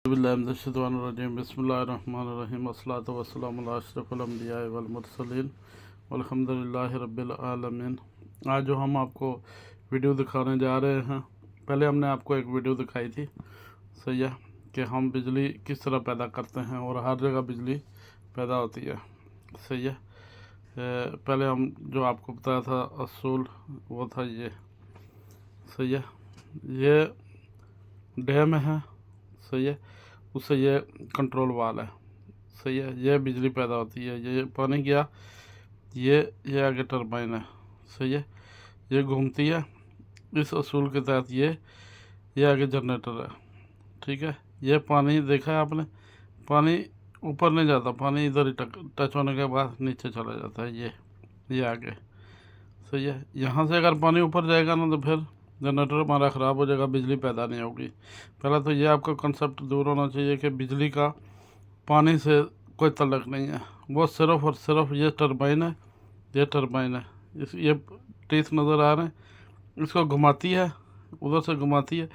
बिस्मिल्लाहिर्रहमानिर्रहीम अस्सलातु वस्सलामु अला अशरफिल अंबिया वल मुरसलीन वल्हम्दुलिल्लाहि रब्बिल आलमीन। आज जो हम आपको वीडियो दिखाने जा रहे हैं, पहले हमने आपको एक वीडियो दिखाई थी, सही है, कि हम बिजली किस तरह पैदा करते हैं और हर जगह बिजली पैदा होती है, सही है। पहले हम जो आपको बताया था असूल, वो था ये, सही है। ये डैम है, सही है, उससे ये कंट्रोल वाल है, सही है। ये बिजली पैदा होती है, ये पानी गया, ये आगे टरबाइन है, सही है, ये घूमती है इस असूल के तहत। ये आगे जनरेटर है, ठीक है। ये पानी देखा है आपने, पानी ऊपर नहीं जाता, पानी इधर ही टच होने के बाद नीचे चला जाता है, ये आगे, सही है। यहाँ से अगर पानी ऊपर जाएगा ना तो फिर जनरेटर हमारा ख़राब हो जाएगा, बिजली पैदा नहीं होगी। पहला तो ये आपका कंसेप्ट दूर होना चाहिए कि बिजली का पानी से कोई तल्लक नहीं है, वो सिर्फ़ और सिर्फ ये टरबाइन है, ये टरबाइन है। ये टीथ नज़र आ रहे हैं, इसको घुमाती है, उधर से घुमाती है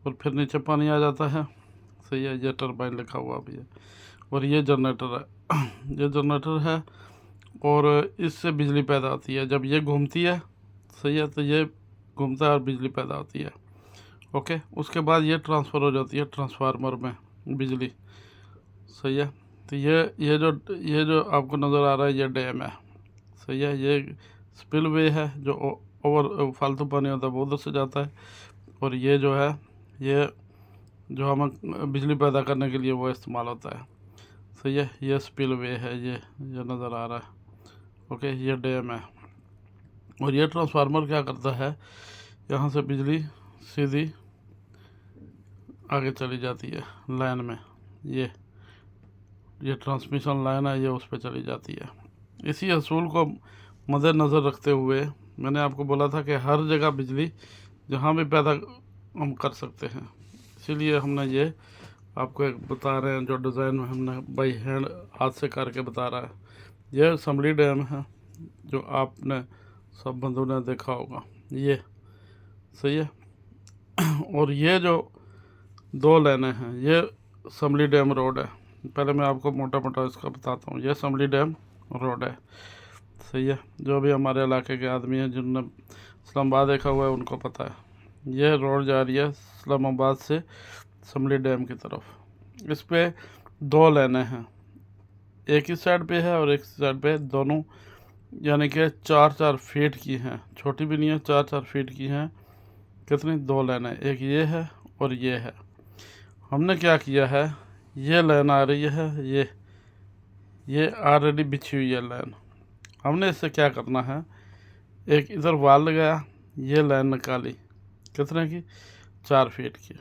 और फिर नीचे पानी आ जाता है, सही है। ये टरबाइन लिखा हुआ भी है और ये जनरेटर है, ये जनरेटर है और इससे बिजली पैदा होती है। जब ये घूमती है, सही है, तो ये घूमता है और बिजली पैदा होती है, ओके। उसके बाद ये ट्रांसफ़र हो जाती है ट्रांसफार्मर में बिजली, सही है। तो ये जो आपको नज़र आ रहा है, ये डैम है, सही है। ये स्पिलवे है, जो ओवर फालतू पानी होता है वो उधर से जाता है, और ये जो है, ये जो हमें बिजली पैदा करने के लिए वो इस्तेमाल होता है, सही है। ये स्पिलवे है, ये नज़र आ रहा है, ओके। ये डैम है और ये ट्रांसफार्मर क्या करता है, यहाँ से बिजली सीधी आगे चली जाती है लाइन में, ये ट्रांसमिशन लाइन है, ये उस पर चली जाती है। इसी असूल को मद्देनज़र रखते हुए मैंने आपको बोला था कि हर जगह बिजली जहाँ भी पैदा हम कर सकते हैं, इसीलिए हमने ये आपको एक बता रहे हैं, जो डिज़ाइन में हमने बाई हैंड हाथ से करके बता रहा है। यह समली डैम है, जो आपने सब बंधुओं ने देखा होगा, ये, सही है। और ये जो दो लाइनें हैं, ये समली डैम रोड है। पहले मैं आपको मोटा मोटा इसका बताता हूँ। ये समली डैम रोड है, सही है। जो भी हमारे इलाके के आदमी हैं जिन्होंने इस्लामाबाद देखा हुआ है उनको पता है। यह रोड जा रही है इस्लामाबाद से समली डैम की तरफ। इस पे दो लाइनें हैं, एक इस साइड पे है और एक साइड पे, दोनों यानी कि 4-4 फीट की हैं, छोटी भी नहीं है, 4-4 फीट की हैं। कितनी? दो लाइनें, एक ये है और ये है। हमने क्या किया है, ये लाइन आ रही है, ये ऑलरेडी बिछी हुई है लाइन। हमने इससे क्या करना है, एक इधर वाल लगाया, ये लाइन निकाली, कितने की? 4 फीट की,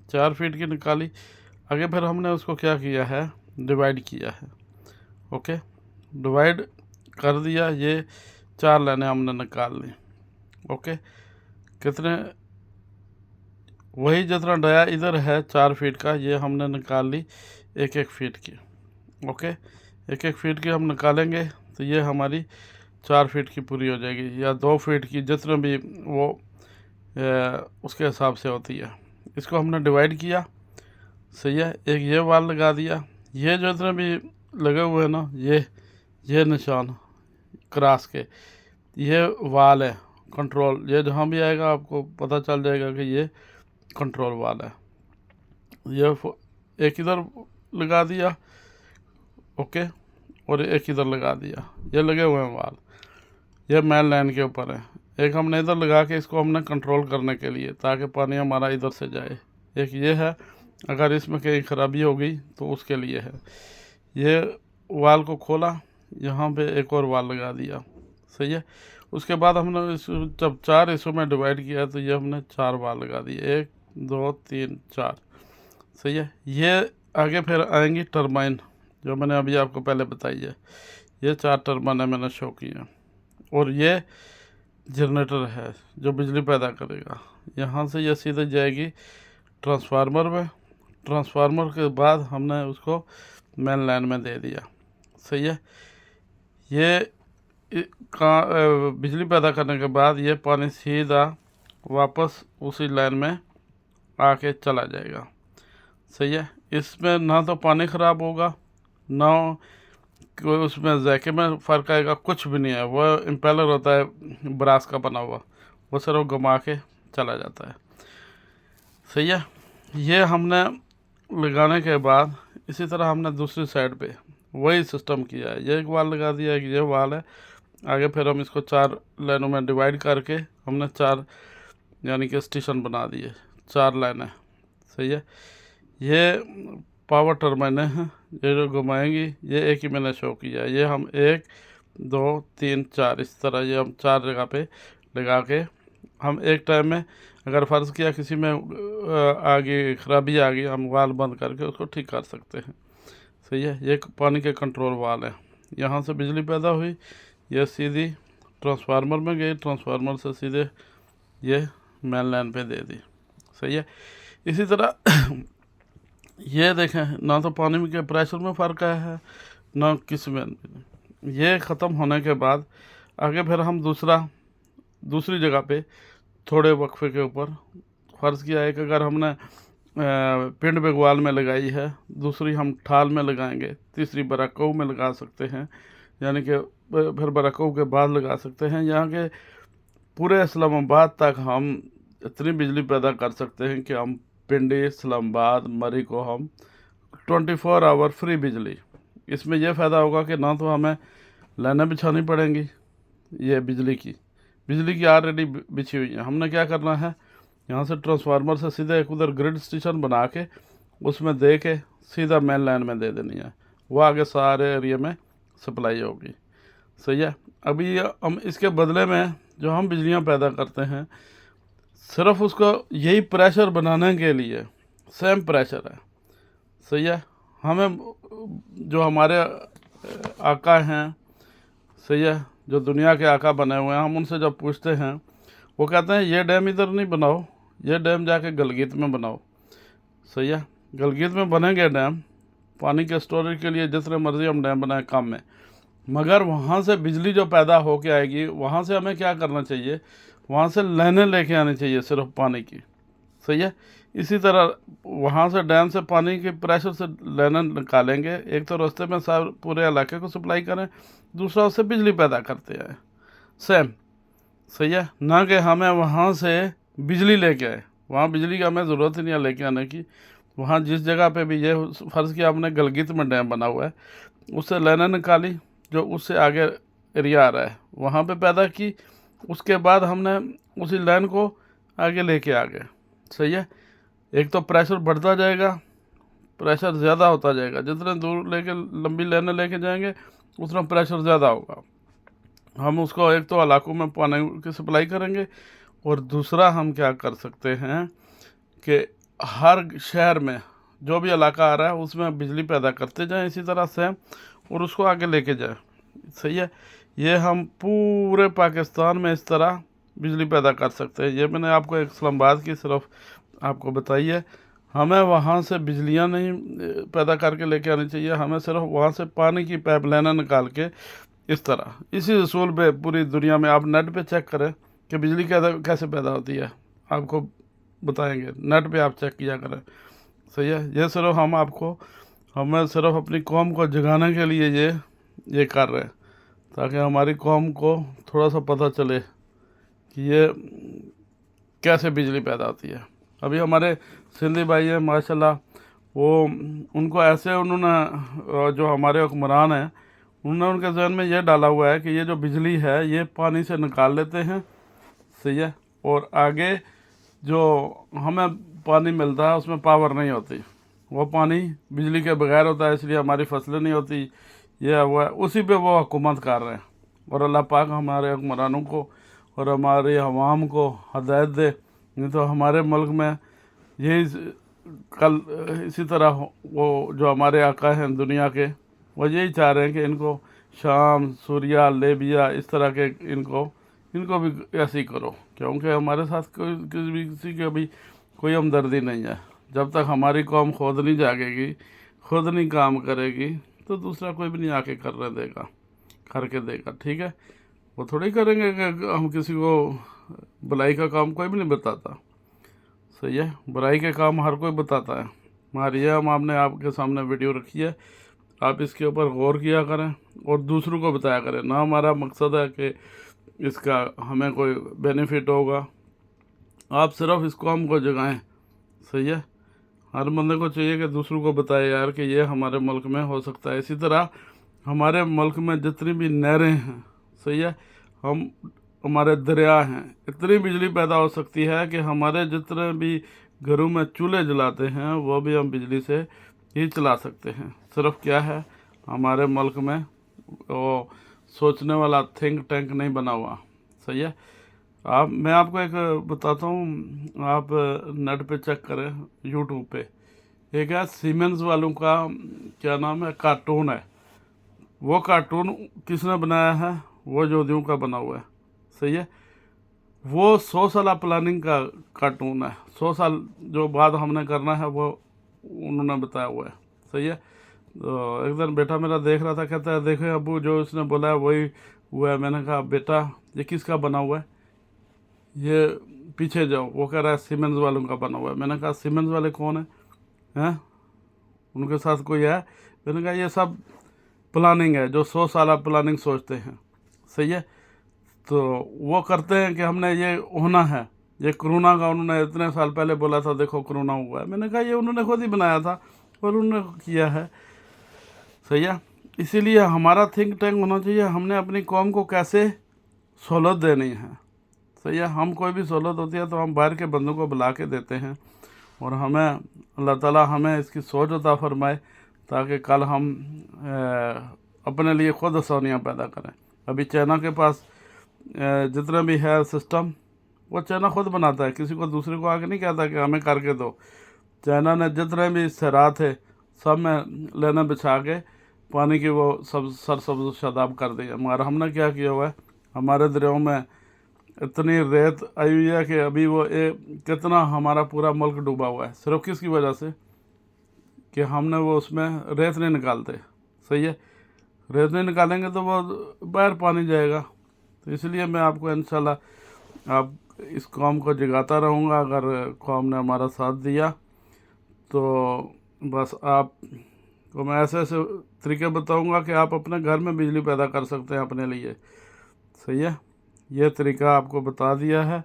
4 फीट की निकाली। आगे फिर हमने उसको क्या किया है, डिवाइड किया है, ओके। डिवाइड कर दिया, ये 4 लाइनें हमने निकाल ली, ओके। कितने? वही जितना डाया इधर है 4 फीट का, ये हमने निकाल ली 1-1 फीट की, ओके। 1-1 फीट की हम निकालेंगे तो ये हमारी 4 फीट की पूरी हो जाएगी, या 2 फीट की, जितना भी वो उसके हिसाब से होती है। इसको हमने डिवाइड किया, सही है। एक ये वाल लगा दिया, ये जो इतने भी लगे हुए हैं ना, ये निशान क्रॉस के, ये वाल है कंट्रोल। ये जहाँ भी आएगा आपको पता चल जाएगा कि ये कंट्रोल वाल है। ये एक इधर लगा दिया, ओके, और एक इधर लगा दिया, ये लगे हुए हैं वाल, ये मेन लाइन के ऊपर है। एक हमने इधर लगा के इसको हमने कंट्रोल करने के लिए, ताकि पानी हमारा इधर से जाए। एक ये है, अगर इसमें कहीं ख़राबी हो गई तो उसके लिए है। ये वाल को खोला, यहाँ पे एक और वाल लगा दिया, सही है। उसके बाद हमने जब 4 हिस्सों में डिवाइड किया तो ये हमने 4 वाल लगा दिए, 1 2 3 4, सही है। ये आगे फिर आएंगी टरबाइन, जो मैंने अभी आपको पहले बताई है। ये 4 टरबाइनें मैंने शो की हैं, और ये जनरेटर है जो बिजली पैदा करेगा। यहाँ से ये सीधे जाएगी ट्रांसफार्मर में, ट्रांसफार्मर के बाद हमने उसको मेन लाइन में दे दिया, सही है। ये बिजली पैदा करने के बाद ये पानी सीधा वापस उसी लाइन में आके चला जाएगा, सही है। इसमें ना तो पानी ख़राब होगा, ना कोई उसमें जायके में फ़र्क आएगा, कुछ भी नहीं है। वो इम्पेलर होता है ब्रास का बना हुआ, वो सिर्फ घुमा के चला जाता है। सही है। ये हमने लगाने के बाद इसी तरह हमने दूसरी साइड पे वही सिस्टम किया है। ये एक वाल लगा दिया है कि ये वाल है। आगे फिर हम इसको 4 लाइनों में डिवाइड करके हमने 4 यानी कि स्टेशन बना दिए, 4 लाइनें। सही है। ये पावर टर्बाइनें हैं, ये जो घुमाएंगी, ये एक ही मैंने शो किया है। ये हम 1 2 3 4 इस तरह ये हम 4 जगह पे लगा के हम एक टाइम में, अगर फ़र्ज़ किया किसी में आगे ख़राबी आ गई, हम वाल बंद करके उसको ठीक कर सकते हैं। सही है। ये पानी के कंट्रोल वाल है। यहाँ से बिजली पैदा हुई, ये सीधी ट्रांसफार्मर में गई, ट्रांसफार्मर से सीधे ये मेन लाइन पे दे दी। सही है। इसी तरह ये देखें, ना तो पानी के प्रेशर में फ़र्क आया है, ना किसी में। ये ख़त्म होने के बाद आगे फिर हम दूसरी जगह पे थोड़े वक्फे के ऊपर फ़र्ज़ किया है कि अगर हमने पिंड बगवाल में लगाई है, दूसरी हम ठाल में लगाएंगे, तीसरी बराकऊ में लगा सकते हैं, यानी कि फिर बराकऊ के बाद लगा सकते हैं। यहाँ के पूरे इस्लामाबाद तक हम इतनी बिजली पैदा कर सकते हैं कि हम पिंडी, इस्लामाबाद, मरी को हम 24 आवर फ्री बिजली। इसमें यह फ़ायदा होगा कि ना तो हमें लाइनें बिछानी पड़ेंगी, ये बिजली की ऑलरेडी बिछी हुई है। हमने क्या करना है, यहाँ से ट्रांसफार्मर से सीधा एक उधर ग्रिड स्टेशन बना के उसमें दे के सीधा मेन लाइन में दे देनी है, वो आगे सारे एरिया में सप्लाई होगी। सही है। अभी हम इसके बदले में जो हम बिजलियाँ पैदा करते हैं, सिर्फ उसको यही प्रेशर बनाने के लिए सेम प्रेशर है। सही है। हमें जो हमारे आका हैं, सही है, जो दुनिया के आका बने हुए हैं, हम उनसे जब पूछते हैं, वो कहते हैं ये डैम इधर नहीं बनाओ, ये डैम जाके गलगित में बनाओ। सही है। गलगित में बनेंगे डैम, पानी के स्टोरेज के लिए जितने मर्जी हम डैम बनाए काम में, मगर वहाँ से बिजली जो पैदा हो के आएगी, वहाँ से हमें क्या करना चाहिए, वहाँ से लाइनें लेके आनी चाहिए सिर्फ पानी की। सही है। इसी तरह वहाँ से डैम से पानी के प्रेशर से लाइनें निकालेंगे, एक तो रास्ते में सारे पूरे इलाके को सप्लाई करें, दूसरा उससे बिजली पैदा करते हैं सेम। सही है। ना कि हमें वहाँ से बिजली लेके आए, वहाँ बिजली की हमें ज़रूरत ही नहीं है लेके आने की। वहाँ जिस जगह पे भी ये फ़र्ज़ किया हमने गलगित में डैम बना हुआ है, उससे लाइनें निकाली, जो उससे आगे एरिया आ रहा है वहाँ पे पैदा की, उसके बाद हमने उसी लाइन को आगे लेके आ गए। सही है। एक तो प्रेशर बढ़ता जाएगा, प्रेशर ज़्यादा होता जाएगा, जितने दूर लेके लंबी लाइनें लेके जाएंगे उतना प्रेशर ज़्यादा होगा। हम उसको एक तो इलाकों में पानी की सप्लाई करेंगे, और दूसरा हम क्या कर सकते हैं कि हर शहर में जो भी इलाका आ रहा है उसमें बिजली पैदा करते जाएं इसी तरह से, और उसको आगे लेके जाएं। सही है। ये हम पूरे पाकिस्तान में इस तरह बिजली पैदा कर सकते हैं। ये मैंने आपको एक इस्लामाबाद की सिर्फ आपको बताई है। हमें वहाँ से बिजलियाँ नहीं पैदा करके लेके आनी चाहिए, हमें सिर्फ वहाँ से पानी की पाइपलाइनें निकाल के इस तरह इसी असूल पे पूरी दुनिया में आप नेट पे चेक करें कि बिजली कैसे पैदा होती है, आपको बताएंगे। नेट पे आप चेक किया करें। सही है। ये सिर्फ हमें सिर्फ अपनी कौम को जगाने के लिए ये कर रहे हैं, ताकि हमारी कौम को थोड़ा सा पता चले कि ये कैसे बिजली पैदा होती है। अभी हमारे सिंधी भाई हैं माशाल्लाह, वो उनको ऐसे उन्होंने जो हमारे हुक्मरान हैं, उन्होंने उनके जहन में ये डाला हुआ है कि ये जो बिजली है ये पानी से निकाल लेते हैं। सही है। और आगे जो हमें पानी मिलता है उसमें पावर नहीं होती, वो पानी बिजली के बगैर होता है, इसलिए हमारी फसलें नहीं होती। ये हुआ है, उसी पे वो हुकूमत कर रहे हैं। और अल्लाह पाक हमारे हुक्मरानों को और हमारे अवाम को हदायत दे। नहीं तो हमारे मुल्क में यही कल इसी तरह वो जो हमारे आका हैं दुनिया के, वो यही चाह रहे हैं कि इनको शाम, सूरिया, लेबिया इस तरह के इनको भी ऐसे ही करो, क्योंकि हमारे साथ किसी की अभी कोई हमदर्दी नहीं है। जब तक हमारी कौम खुद नहीं जागेगी, खुद नहीं काम करेगी, तो दूसरा कोई भी नहीं आके करके देगा। ठीक है। वो थोड़ी करेंगे कि हम किसी को भलाई का काम कोई भी नहीं बताता। सही है। बुराई के काम हर कोई बताता है। हमारी ये हम आपने आपके सामने वीडियो रखी है, आप इसके ऊपर गौर किया करें और दूसरों को बताया करें। ना हमारा मकसद है कि इसका हमें कोई बेनिफिट होगा, आप सिर्फ इसको हमको जगाएं। सही है, हर बंदे को चाहिए कि दूसरों को बताए यार कि ये हमारे मुल्क में हो सकता है। इसी तरह हमारे मुल्क में जितनी भी नहरें हैं, सही है, हमारे दरिया हैं, इतनी बिजली पैदा हो सकती है कि हमारे जितने भी घरों में चूल्हे जलाते हैं वो भी हम बिजली से ही चला सकते हैं। सिर्फ क्या है, हमारे मुल्क में वो सोचने वाला थिंक टैंक नहीं बना हुआ। सही है, मैं आपको एक बताता हूँ, आप नेट पे चेक करें, यूट्यूब पे एक है सीमेंस वालों का, क्या नाम है, कार्टून है। वो कार्टून किसने बनाया है? वो जोधियों का बना हुआ है। सही है, वो 100 साल प्लानिंग का कार्टून है। 100 साल जो बाद हमने करना है वो उन्होंने बताया हुआ है। सही है, तो एक दिन बेटा मेरा देख रहा था, कहता है देखो अबू जो उसने बोला है वही हुआ है। मैंने कहा बेटा ये किसका बना हुआ है, ये पीछे जाओ। वो कह रहा है सीमेंस वालों का बना हुआ है। मैंने कहा सीमेंस वाले कौन है, हैं? उनके साथ कोई है? मैंने कहा ये सब प्लानिंग है, जो 100 साल प्लानिंग सोचते हैं। सही है, तो वो करते हैं कि हमने ये होना है। ये कोरोना का उन्होंने इतने साल पहले बोला था, देखो कोरोना हुआ है। मैंने कहा ये उन्होंने खुद ही बनाया था और उन्होंने किया है। सही है, इसीलिए हमारा थिंक टैंक होना चाहिए, हमने अपनी कौम को कैसे सहूलत देनी है। सही है, हम कोई भी सहूलत होती है तो हम बाहर के बंदों को बुला के देते हैं, और हमें अल्लाह ताला हमें इसकी सोच अता फरमाए ताकि कल हम अपने लिए ख़ुद आसानियाँ पैदा करें। अभी चाइना के पास जितना भी है सिस्टम, वो चाइना खुद बनाता है, किसी को दूसरे को आके नहीं कहता कि हमें करके दो। चाइना ने जितने भी शहरा थे सब में लेना बिछा के पानी की वो सब सरसब्ज शादाब कर दिया। मगर हमने क्या किया हुआ है, हमारे दरियाओं में इतनी रेत आई हुई है कि अभी वो कितना हमारा पूरा मुल्क डूबा हुआ है। सिर्फ किसकी वजह से कि हमने वो उसमें रेत नहीं निकालते। सही है, रेत नहीं निकालेंगे तो वो बाहर पानी जाएगा। तो इसलिए मैं आपको इंशाल्लाह आप इस कौम को जगाता रहूँगा। अगर कौम ने हमारा साथ दिया तो बस आप को मैं ऐसे ऐसे तरीके बताऊँगा कि आप अपने घर में बिजली पैदा कर सकते हैं अपने लिए। सही है, ये तरीका आपको बता दिया है,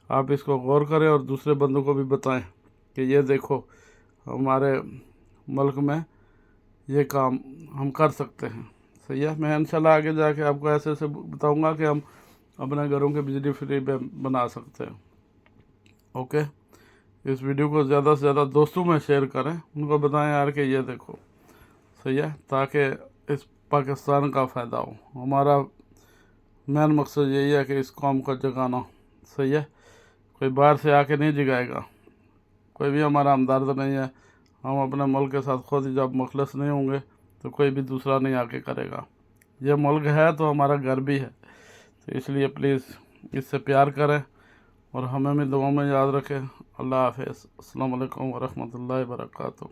आप इसको गौर करें और दूसरे बंदों को भी बताएं कि ये देखो हमारे मुल्क में ये काम हम कर सकते हैं। सही है, मैं इंशाल्लाह आगे जाके आपको ऐसे ऐसे बताऊंगा कि हम अपने घरों के बिजली फ्री पे बना सकते हैं। ओके, इस वीडियो को ज़्यादा से ज़्यादा दोस्तों में शेयर करें, उनको बताएं यार कि ये देखो। सही है, ताकि इस पाकिस्तान का फ़ायदा हो। हमारा मेन मकसद यही है कि इस कौम को जगाना। सही है, कोई बाहर से आके नहीं जगाएगा, कोई भी हमारा हमदर्द नहीं है। हम अपने मुल्क के साथ खुद जब मुखलस नहीं होंगे तो कोई भी दूसरा नहीं आके करेगा। यह मुल्क है तो हमारा घर भी है, तो इसलिए प्लीज़ इससे प्यार करें और हमें भी दुआ में याद रखें। अल्लाह हाफ़िज़। अस्सलाम वालेकुम व रहमतुल्लाहि व बरकातहू।